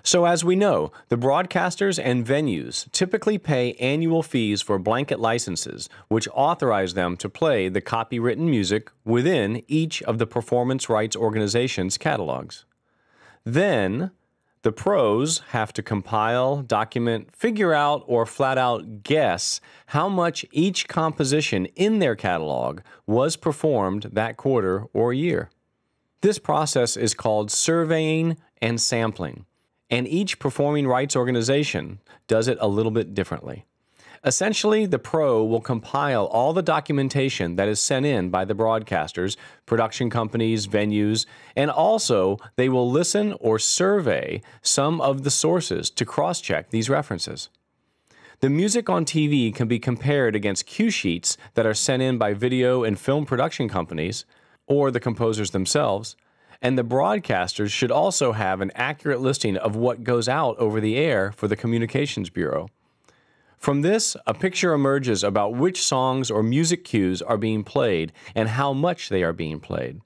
So as we know, the broadcasters and venues typically pay annual fees for blanket licenses, which authorize them to play the copywritten music within each of the performance rights organization's catalogs. Then, the pros have to compile, document, figure out, or flat out guess how much each composition in their catalog was performed that quarter or year. This process is called surveying and sampling, and each performing rights organization does it a little bit differently. Essentially, the pro will compile all the documentation that is sent in by the broadcasters, production companies, venues, and also they will listen or survey some of the sources to cross-check these references. The music on TV can be compared against cue sheets that are sent in by video and film production companies or the composers themselves, and the broadcasters should also have an accurate listing of what goes out over the air for the Communications Bureau. From this, a picture emerges about which songs or music cues are being played and how much they are being played.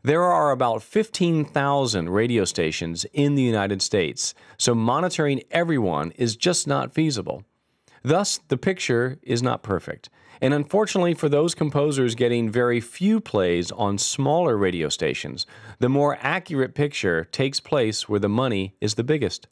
There are about 15,000 radio stations in the United States, so monitoring everyone is just not feasible. Thus, the picture is not perfect. And unfortunately for those composers getting very few plays on smaller radio stations, the more accurate picture takes place where the money is the biggest.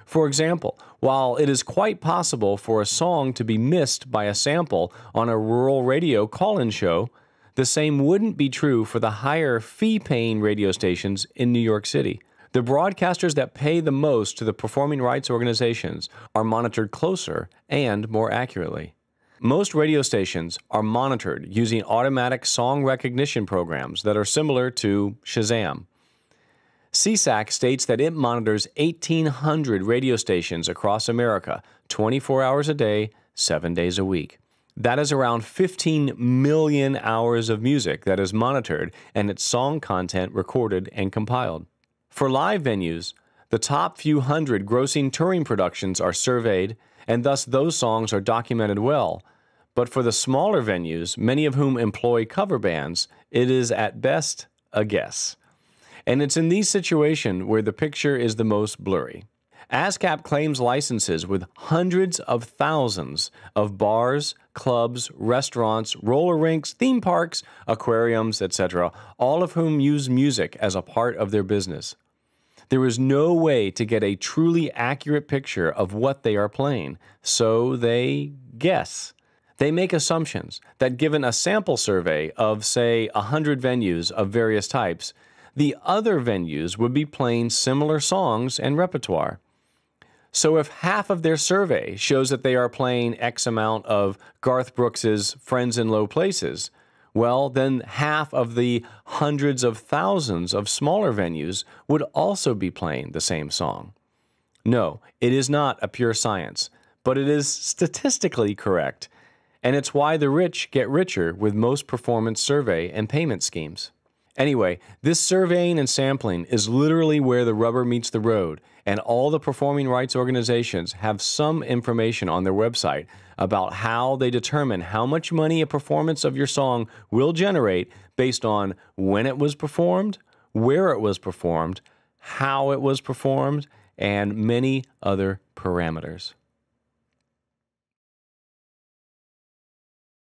For example, while it is quite possible for a song to be missed by a sample on a rural radio call-in show, the same wouldn't be true for the higher fee-paying radio stations in New York City. The broadcasters that pay the most to the performing rights organizations are monitored closer and more accurately. Most radio stations are monitored using automatic song recognition programs that are similar to Shazam. SESAC states that it monitors 1,800 radio stations across America 24 hours a day, 7 days a week. That is around 15 million hours of music that is monitored and its song content recorded and compiled. For live venues, the top few hundred grossing touring productions are surveyed, and thus those songs are documented well. But for the smaller venues, many of whom employ cover bands, it is at best a guess. And it's in these situations where the picture is the most blurry. ASCAP claims licenses with hundreds of thousands of bars, clubs, restaurants, roller rinks, theme parks, aquariums, etc., all of whom use music as a part of their business. There is no way to get a truly accurate picture of what they are playing, so they guess. They make assumptions that given a sample survey of, say, 100 venues of various types, the other venues would be playing similar songs and repertoire. So if half of their survey shows that they are playing X amount of Garth Brooks's Friends in Low Places, well, then half of the hundreds of thousands of smaller venues would also be playing the same song. No, it is not a pure science, but it is statistically correct, and it's why the rich get richer with most performance survey and payment schemes. Anyway, this surveying and sampling is literally where the rubber meets the road, and all the performing rights organizations have some information on their website about how they determine how much money a performance of your song will generate based on when it was performed, where it was performed, how it was performed, and many other parameters.